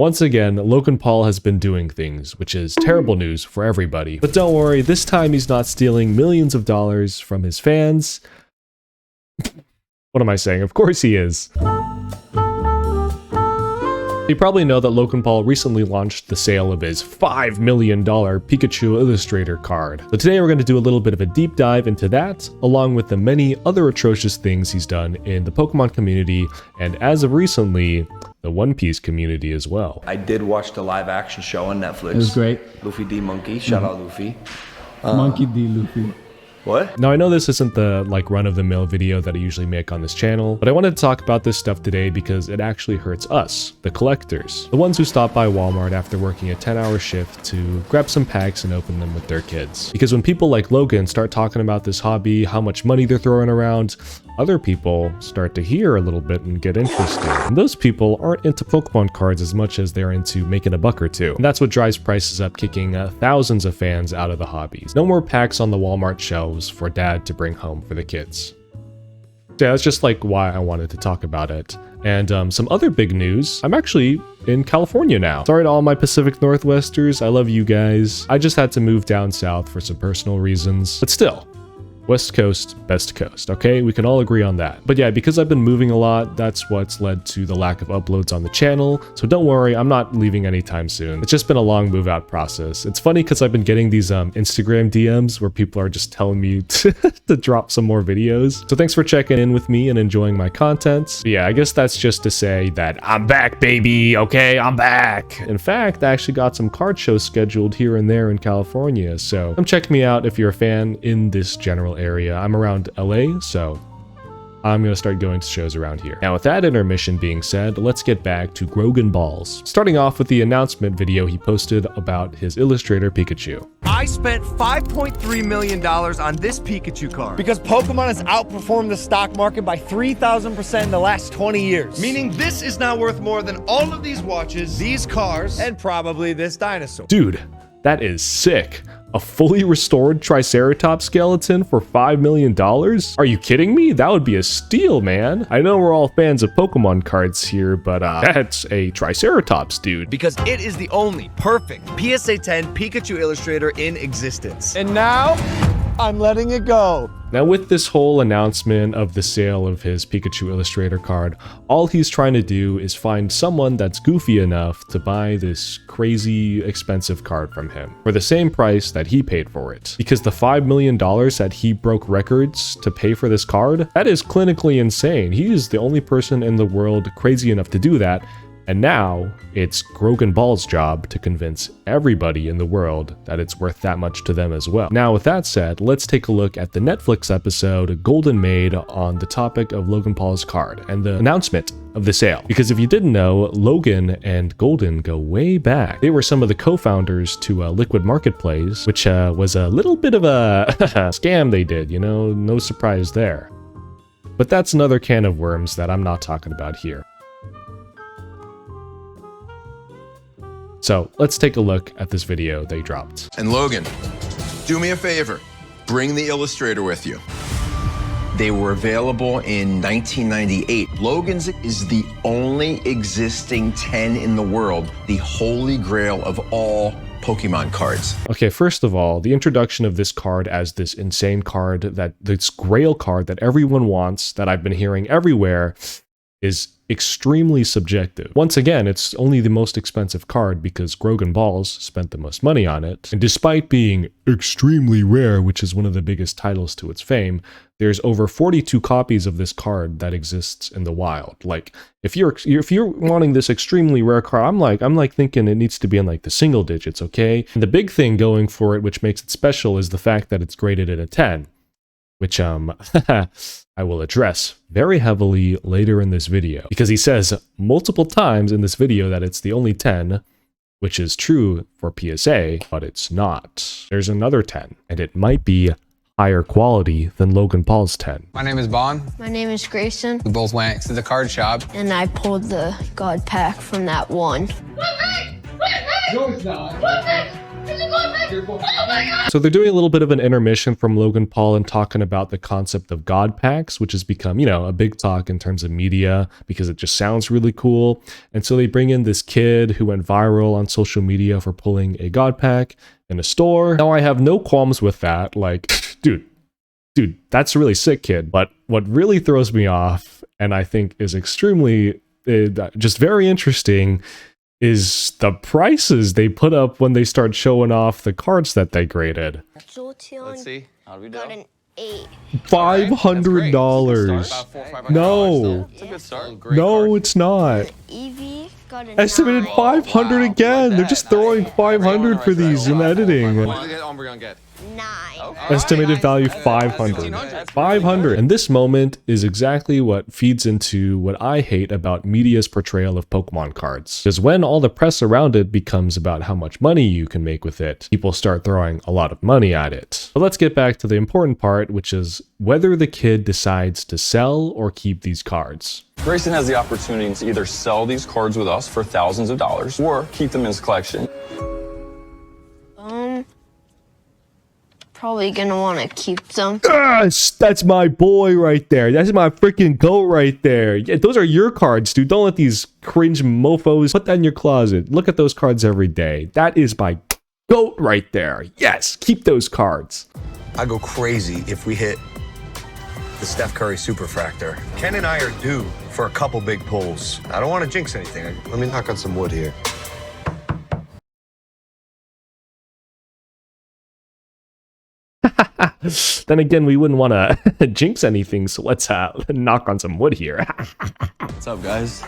Once again, Logan Paul has been doing things, which is terrible news for everybody. But don't worry, this time he's not stealing millions of dollars from his fans. What am I saying? Of course he is. You probably know that Logan Paul recently launched the sale of his $5 million Pikachu Illustrator card. So today we're going to do a little bit of a deep dive into that, along with the many other atrocious things he's done in the Pokemon community, and as of recently, the One Piece community as well. I did watch the live action show on Netflix. It was great. Luffy D Monkey, shout out Luffy. Monkey D. Luffy. What? Now I know this isn't the run-of-the-mill video that I usually make on this channel, but I wanted to talk about this stuff today because it actually hurts us, the collectors. The ones who stop by Walmart after working a 10-hour shift to grab some packs and open them with their kids. Because when people like Logan start talking about this hobby, how much money they're throwing around, other people start to hear a little bit and get interested. And those people aren't into Pokemon cards as much as they're into making a buck or two. And that's what drives prices up, kicking thousands of fans out of the hobbies. No more packs on the Walmart shelves for dad to bring home for the kids. So yeah, that's just like why I wanted to talk about it. And some other big news, I'm actually in California now. Sorry to all my Pacific Northwesters, I love you guys. I just had to move down south for some personal reasons, but still. West Coast, best coast, okay? We can all agree on that. But yeah, because I've been moving a lot, that's what's led to the lack of uploads on the channel. So don't worry, I'm not leaving anytime soon. It's just been a long move out process. It's funny because I've been getting these Instagram DMs where people are just telling me to drop some more videos. So thanks for checking in with me and enjoying my content. But yeah, I guess that's just to say that I'm back, baby, okay? I'm back. In fact, I actually got some card shows scheduled here and there in California. So come check me out if you're a fan in this general area. I'm around LA, so I'm gonna start going to shows around here. Now with that intermission being said, let's get back to Logan Balls. Starting off with the announcement video he posted about his Illustrator Pikachu. I spent $5.3 million on this Pikachu card. Because Pokemon has outperformed the stock market by 3,000% in the last 20 years. Meaning this is now worth more than all of these watches, these cars, And probably this dinosaur. Dude, that is sick. A fully restored Triceratops skeleton for $5 million? Are you kidding me? That would be a steal, man. I know we're all fans of Pokemon cards here, but that's a Triceratops, dude. because it is the only perfect PSA 10 Pikachu Illustrator in existence. And now, I'm letting it go. Now with this whole announcement of the sale of his Pikachu Illustrator card, all he's trying to do is find someone that's goofy enough to buy this crazy expensive card from him for the same price that he paid for it. Because the $5 million that he broke records to pay for this card, that is clinically insane. He is the only person in the world crazy enough to do that. And now, it's Logan Paul's job to convince everybody in the world that it's worth that much to them as well. Now, with that said, let's take a look at the Netflix episode Golden Maid on the topic of Logan Paul's card and the announcement of the sale. Because if you didn't know, Logan and Golden go way back. They were some of the co-founders to Liquid Marketplace, which was a little bit of a scam they did, you know, no surprise there. But that's another can of worms that I'm not talking about here. So let's take a look at this video they dropped. And Logan, do me a favor, bring the Illustrator with you. They were available in 1998. Logan's is the only existing 10 in the world, the holy grail of all Pokemon cards. Okay, first of all, the introduction of this card as this insane card, this grail card that everyone wants, that I've been hearing everywhere, is extremely subjective. Once again, it's only the most expensive card because Logan Balls spent the most money on it. And despite being extremely rare, which is one of the biggest titles to its fame, there's over 42 copies of this card that exists in the wild. Like, if you're wanting this extremely rare card, I'm like thinking it needs to be in like the single digits, okay? And the big thing going for it, which makes it special, is the fact that it's graded at a 10. Which I will address very heavily later in this video, because he says multiple times in this video that it's the only 10, which is true for PSA, but it's not. There's another 10, and it might be higher quality than Logan Paul's 10. My name is Bon. My name is Grayson, We both went to the card shop. and I pulled the God pack from that one. No, it's not. So they're doing a little bit of an intermission from Logan Paul and talking about the concept of God packs, which has become, you know, a big talk in terms of media because it just sounds really cool. And so they bring in this kid who went viral on social media for pulling a God pack in a store. Now I have no qualms with that. Like, dude, that's a really sick, kid. But what really throws me off, and I think is extremely just very interesting, is the prices they put up when they start showing off the cards that they graded. Let's see. How do we do? Got an 8. $500. No. It's a good start. No, it's not. Evie got a Estimated 9. 500 again. They're just throwing 500 for these in editing. What did Umbreon get? 9. Estimated value 500. 500. And this moment is exactly what feeds into what I hate about media's portrayal of Pokemon cards. Because when all the press around it becomes about how much money you can make with it, people start throwing a lot of money at it. But let's get back to the important part, which is whether the kid decides to sell or keep these cards. Grayson has the opportunity to either sell these cards with us for thousands of dollars or keep them in his collection. Probably gonna want to keep them. That's my boy right there. That's my freaking goat right there. Yeah, those are your cards, dude. Don't let these cringe mofos put that in your closet. Look at those cards every day. That is my goat right there. Yes, keep those cards. I go crazy if we hit the Steph Curry Superfractor. Ken and I are due for a couple big pulls. I don't want to jinx anything. Let me knock on some wood here. Then again, we wouldn't want to jinx anything, so let's knock on some wood here. What's up, guys?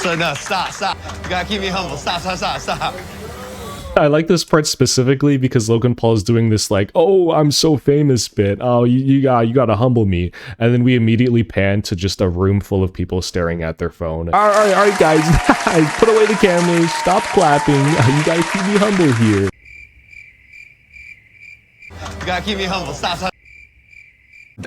No, stop. You gotta keep me humble. Stop. I like this part specifically because Logan Paul is doing this like, oh, I'm so famous bit. Oh, you gotta humble me. And then we immediately pan to just a room full of people staring at their phone. All right, guys, put away the cameras, stop clapping. You gotta keep me humble here. You gotta keep me humble. Stop.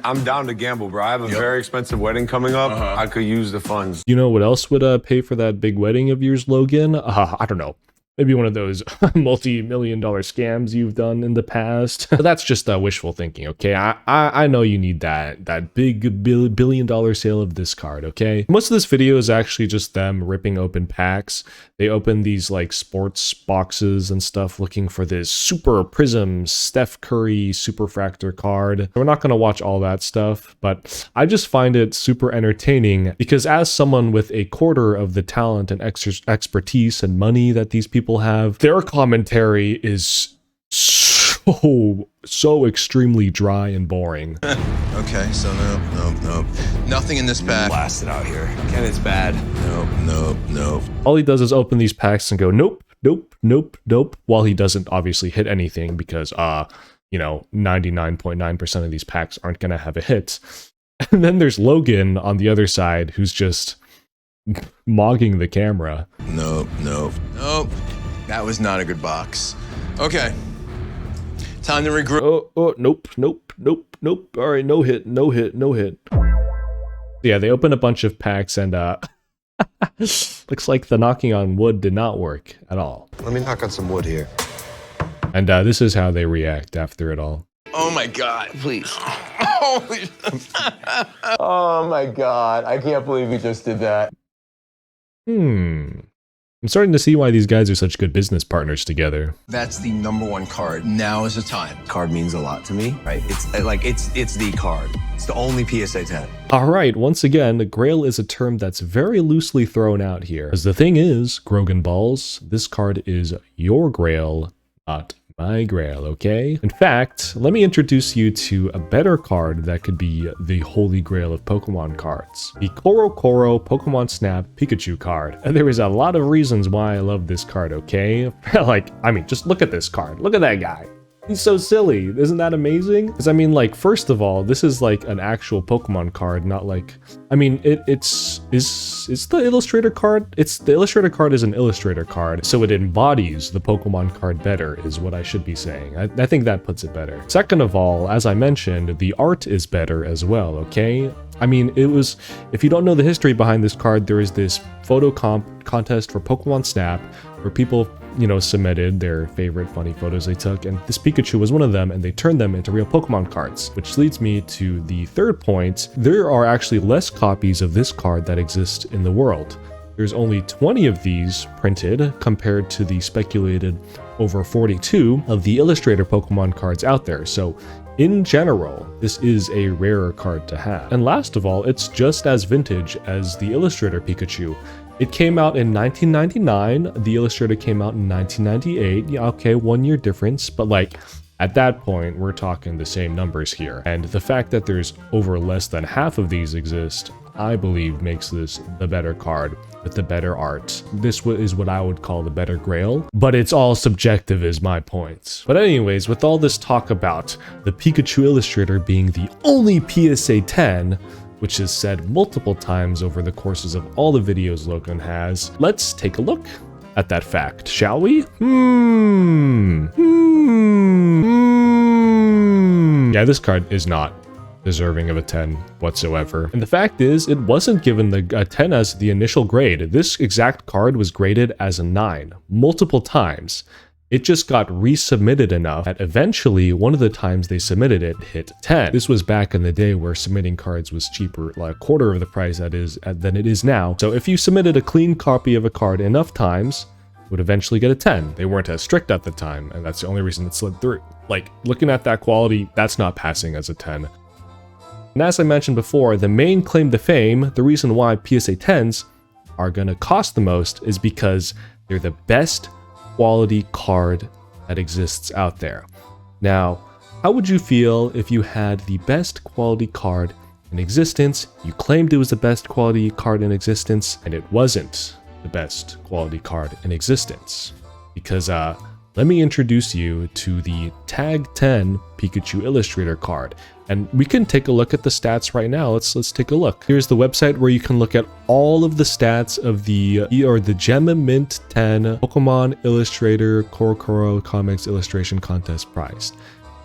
I'm down to gamble, bro. I have a very expensive wedding coming up. I could use the funds. You know what else would pay for that big wedding of yours, Logan? I don't know. Maybe one of those multi-million-dollar scams you've done in the past. But that's just wishful thinking, okay? I know you need that big billion-dollar sale of this card, okay? Most of this video is actually just them ripping open packs. They open these like sports boxes and stuff looking for this Super Prism Steph Curry Superfractor card. We're not going to watch all that stuff, but I just find it super entertaining because as someone with a quarter of the talent and expertise and money that these people have, their commentary is so extremely dry and boring. Okay, so no. Nothing in this bag. Blasted out here. Ken, it's bad. No. All he does is open these packs and go, nope, while he doesn't obviously hit anything because, 99.9% of these packs aren't going to have a hit. And then there's Logan on the other side who's just mogging the camera. Nope. That was not a good box. Okay. Time to regroup. Oh, nope. All right, no hit. Yeah, they open a bunch of packs and looks like the knocking on wood did not work at all. Let me knock on some wood here. And this is how they react after it all. Oh my God, please. Oh my God. I can't believe you just did that. I'm starting to see why these guys are such good business partners together. That's the #1 card. Now is the time. Card means a lot to me, right? It's the card. It's the only PSA 10. All right, once again, Grail is a term that's very loosely thrown out here. Because the thing is, Grogan Balls, this card is your Grail, not my Grail, okay? In fact, let me introduce you to a better card that could be the holy grail of Pokemon cards. The Koro Pokemon Snap Pikachu card. And there is a lot of reasons why I love this card, okay? Just look at this card. Look at that guy. He's so silly. Isn't that amazing? Because first of all, this is like an actual Pokemon card, not like, it's the Illustrator card. The Illustrator card is an Illustrator card, so it embodies the Pokemon card better, is what I should be saying. I think that puts it better. Second of all, as I mentioned, the art is better as well, okay? I mean, it was, if you don't know the history behind this card, there is this photo contest for Pokemon Snap where people, you know, submitted their favorite funny photos they took, and this Pikachu was one of them, and they turned them into real Pokemon cards, which leads me to the third point. There are actually less copies of this card that exist in the world. There's only 20 of these printed compared to the speculated over 42 of the Illustrator Pokemon cards out there. So in general, this is a rarer card to have. And last of all, it's just as vintage as the Illustrator Pikachu. It came out in 1999, the Illustrator came out in 1998. Yeah, okay, 1 year difference, but like, at that point, we're talking the same numbers here. And the fact that there's over less than half of these exist, I believe makes this the better card with the better art. This is what I would call the better grail, but it's all subjective is my point. But anyways, with all this talk about the Pikachu Illustrator being the only PSA 10, which is said multiple times over the courses of all the videos Logan has, let's take a look at that fact, shall we? Yeah, this card is not deserving of a 10 whatsoever. And the fact is, it wasn't given a 10 as the initial grade. This exact card was graded as a 9 multiple times. It just got resubmitted enough that eventually one of the times they submitted it hit 10. This was back in the day where submitting cards was cheaper, like a quarter of the price than it is now. So if you submitted a clean copy of a card enough times, it would eventually get a 10. They weren't as strict at the time, and that's the only reason it slid through. Like, looking at that quality, that's not passing as a 10. And as I mentioned before, the main claim to fame, the reason why PSA 10s are gonna cost the most is because they're the best quality card that exists out there. Now, how would you feel if you had the best quality card in existence, you claimed it was the best quality card in existence, and it wasn't the best quality card in existence? Because let me introduce you to the Tag 10 Pikachu Illustrator card. And we can take a look at the stats right now. Let's take a look. Here's the website where you can look at all of the stats of the Gem Mint 10 Pokemon Illustrator Korokoro Comics Illustration Contest prize.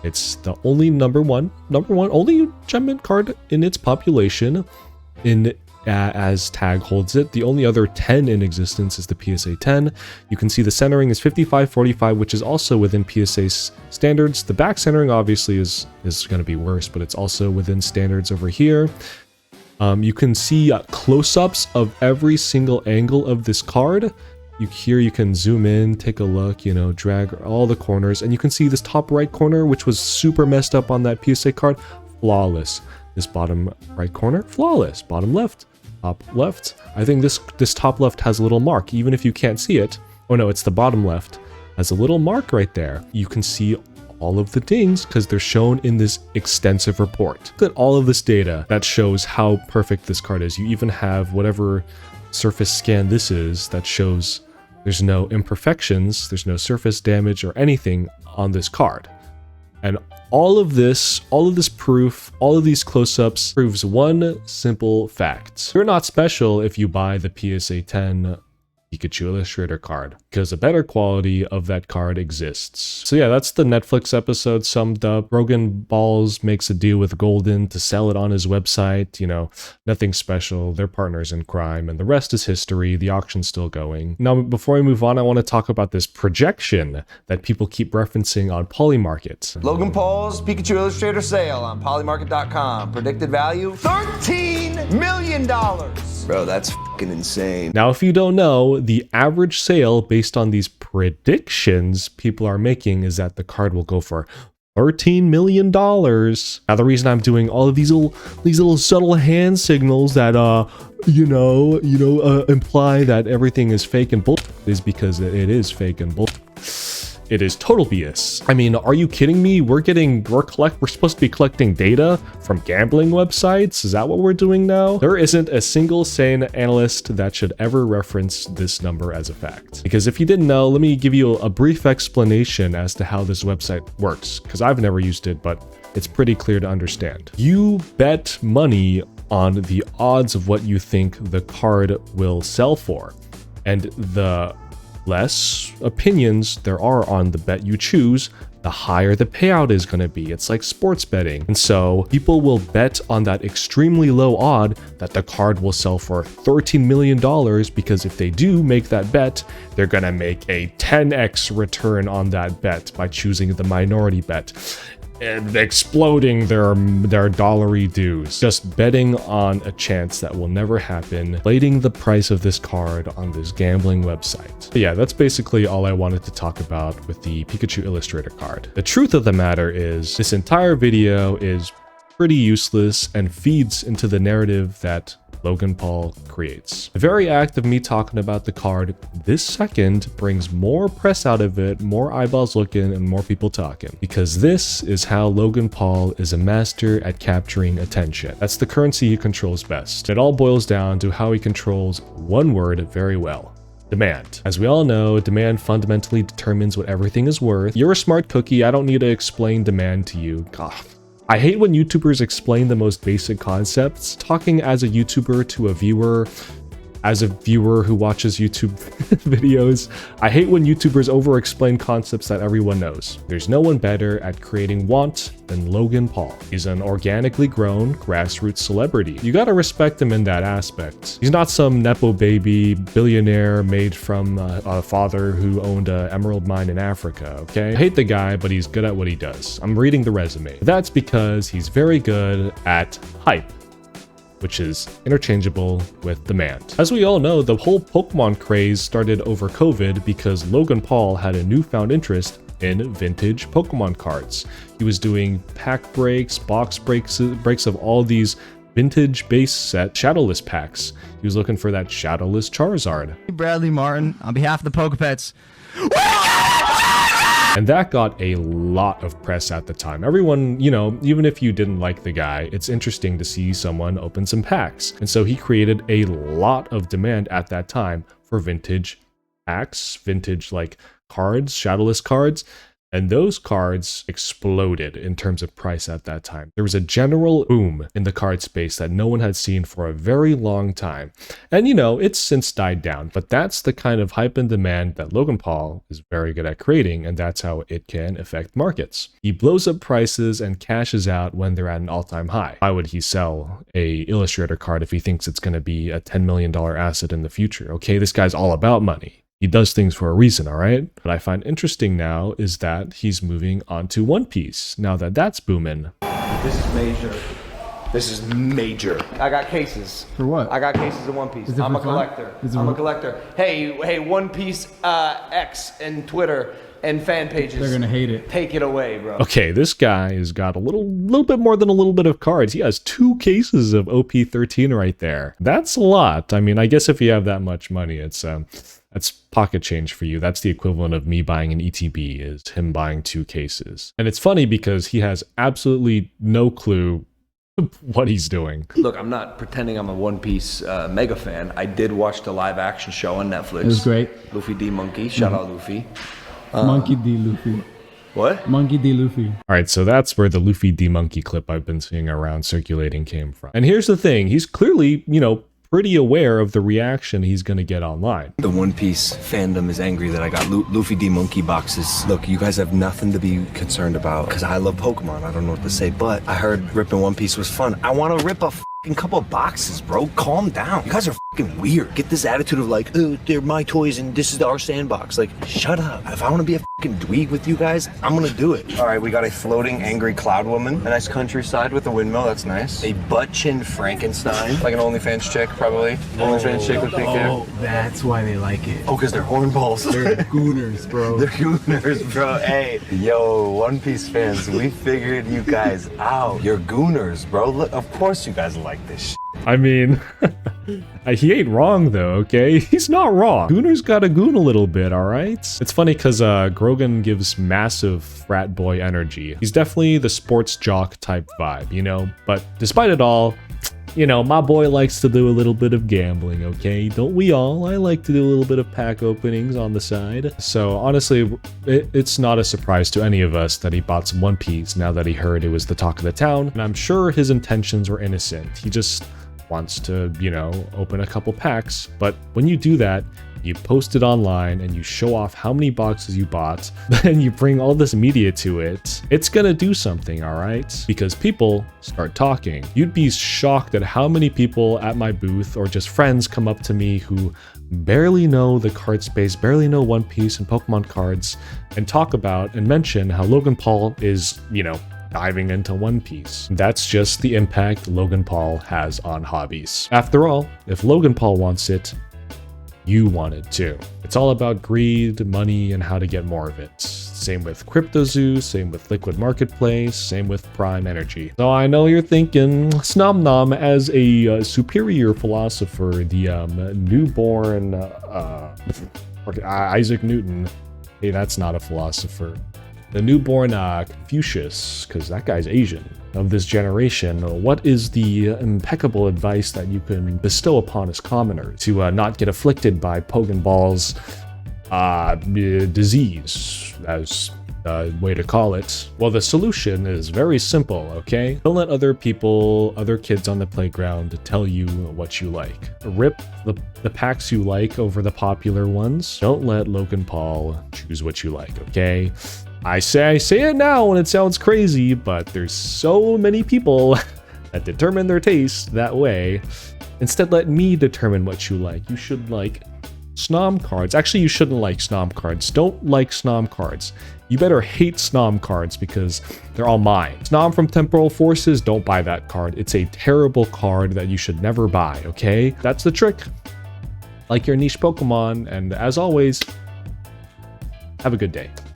It's the only number one, only Gem Mint card in its population as Tag holds it. The only other 10 in existence is the PSA 10. You can see the centering is 55-45, which is also within PSA standards. The back centering obviously is going to be worse, but it's also within standards over here. You can see close-ups of every single angle of this card. Here you can zoom in, take a look, you know, drag all the corners, and you can see this top right corner, which was super messed up on that PSA card, flawless. This bottom right corner, flawless. Bottom left, top left. I think this top left has a little mark, even if you can't see it. Oh no, it's the bottom left. Has a little mark right there. You can see all of the dings because they're shown in this extensive report. Look at all of this data that shows how perfect this card is. You even have whatever surface scan this is that shows there's no imperfections, there's no surface damage or anything on this card. And all of this proof, all of these close-ups proves one simple fact. You're not special if you buy the PSA 10 Pikachu Illustrator card, because a better quality of that card exists. So yeah, that's the Netflix episode summed up. Logan Paul makes a deal with Golden to sell it on his website. You know, nothing special. They're partners in crime, and the rest is history. The auction's still going. Now, before we move on, I want to talk about this projection that people keep referencing on Polymarket. Logan Paul's Pikachu Illustrator sale on Polymarket.com. Predicted value, $13 million. Bro, that's fucking insane. Now, if you don't know, the average sale based on these predictions people are making is that the card will go for $13 million. Now, the reason I'm doing all of these little subtle hand signals that imply that everything is fake and bull is because it is fake and bull. It is total BS. I mean, are you kidding me? We're supposed to be collecting data from gambling websites? Is that what we're doing now? There isn't a single sane analyst that should ever reference this number as a fact. Because if you didn't know, let me give you a brief explanation as to how this website works, because I've never used it, but it's pretty clear to understand. You bet money on the odds of what you think the card will sell for, and the less opinions there are on the bet you choose, the higher the payout is going to be. It's like sports betting. And so people will bet on that extremely low odd that the card will sell for $13 million, because if they do make that bet, they're going to make a 10x return on that bet by choosing the minority bet and exploding their dollary dues, just betting on a chance that will never happen, inflating the price of this card on this gambling website. But yeah, that's basically all I wanted to talk about with the Pikachu Illustrator card. The truth of the matter is, this entire video is pretty useless and feeds into the narrative that Logan Paul creates. The very act of me talking about the card this second brings more press out of it, more eyeballs looking, and more people talking. Because this is how Logan Paul is a master at capturing attention. That's the currency he controls best. It all boils down to how he controls one word very well: demand. As we all know, demand fundamentally determines what everything is worth. You're a smart cookie, I don't need to explain demand to you. God. I hate when YouTubers explain the most basic concepts. Talking as a YouTuber to a viewer, as a viewer who watches YouTube videos, I hate when YouTubers over-explain concepts that everyone knows. There's no one better at creating want than Logan Paul. He's an organically grown, grassroots celebrity. You gotta respect him in that aspect. He's not some nepo baby billionaire made from a father who owned an emerald mine in Africa, okay? I hate the guy, but he's good at what he does. I'm reading the resume. That's because he's very good at hype, which is interchangeable with demand. As we all know, the whole Pokemon craze started over COVID because Logan Paul had a newfound interest in vintage Pokemon cards. He was doing pack breaks, box breaks of all these vintage base set Shadowless packs. He was looking for that Shadowless Charizard. Bradley Martin, on behalf of the Pokepets. And that got a lot of press at the time. Everyone, you know, even if you didn't like the guy, it's interesting to see someone open some packs. And so he created a lot of demand at that time for vintage packs, vintage like cards, Shadowless cards. And those cards exploded in terms of price at that time. There was a general boom in the card space that no one had seen for a very long time. And you know, it's since died down, but that's the kind of hype and demand that Logan Paul is very good at creating, and that's how it can affect markets. He blows up prices and cashes out when they're at an all-time high. Why would he sell a Illustrator card if he thinks it's going to be a $10 million asset in the future? Okay, this guy's all about money. He does things for a reason, all right? What I find interesting now is that he's moving on to One Piece, now that that's booming. This is major. This is major. I got cases. For what? I got cases of One Piece. Is it I'm a for fun? collector. Is it I'm a for- collector. Hey, One Piece X and Twitter and fan pages. They're gonna hate it. Take it away, bro. Okay, this guy has got a little bit more than a little bit of cards. He has 2 cases of OP13 right there. That's a lot. I mean, I guess if you have that much money, that's pocket change for you. That's the equivalent of me buying an ETB, is him buying 2 cases. And it's funny because he has absolutely no clue what he's doing. Look, I'm not pretending I'm a One Piece mega fan. I did watch the live action show on Netflix. It was great. Luffy D Monkey. Shout out Luffy. Monkey D. Luffy. What? Monkey D. Luffy. All right, so that's where the Luffy D Monkey clip I've been seeing around circulating came from. And here's the thing, he's clearly, you know, pretty aware of the reaction he's going to get online. The One Piece fandom is angry that I got Luffy D Monkey boxes. Look, you guys have nothing to be concerned about because I love Pokemon. I don't know what to say, but I heard ripping One Piece was fun. I want to rip a couple boxes, bro. Calm down. You guys are weird. Get this attitude of like, oh, they're my toys and this is our sandbox. Like, shut up. If I want to be a dweeb with you guys, I'm gonna do it. All right, we got a floating angry cloud woman. A nice countryside with a windmill. That's nice. A butt chin Frankenstein. Like an OnlyFans chick, probably. OnlyFans chick with pink hair. Oh, that's why they like it. Oh, because they're hornballs. They're gooners, bro. They're gooners, bro. Hey, yo, One Piece fans, we figured you guys out. You're gooners, bro. Look, of course you guys like this shit. I mean, he ain't wrong though, okay? He's not wrong. Gooner's gotta goon a little bit, all right? It's funny because Grogan gives massive frat boy energy. He's definitely the sports jock type vibe, you know? But despite it all, you know, my boy likes to do a little bit of gambling, okay? Don't we all? I like to do a little bit of pack openings on the side. So honestly, it's not a surprise to any of us that he bought some One Piece now that he heard it was the talk of the town. And I'm sure his intentions were innocent. He just wants to, you know, open a couple packs. But when you do that, you post it online and you show off how many boxes you bought, then you bring all this media to it, it's gonna do something, all right? Because people start talking. You'd be shocked at how many people at my booth or just friends come up to me who barely know the card space, barely know One Piece and Pokemon cards, and talk about and mention how Logan Paul is, diving into One Piece. That's just the impact Logan Paul has on hobbies. After all, if Logan Paul wants it, you want it too. It's all about greed, money, and how to get more of it. Same with CryptoZoo, same with Liquid Marketplace, same with Prime Energy. So I know you're thinking, Snomnom as a superior philosopher, the newborn Isaac Newton. Hey, that's not a philosopher. The newborn Confucius, because that guy's Asian, of this generation, what is the impeccable advice that you can bestow upon us commoners to not get afflicted by Pogan Ball's disease, as a way to call it? Well, the solution is very simple, okay? Don't let other people, other kids on the playground tell you what you like. Rip the packs you like over the popular ones. Don't let Logan Paul choose what you like, okay? I say it now and it sounds crazy, but there's so many people that determine their taste that way. Instead, let me determine what you like. You should like Snom cards. Actually, you shouldn't like Snom cards. Don't like Snom cards. You better hate Snom cards because they're all mine. Snom from Temporal Forces, don't buy that card. It's a terrible card that you should never buy, okay? That's the trick. Like your niche Pokemon, and as always, have a good day.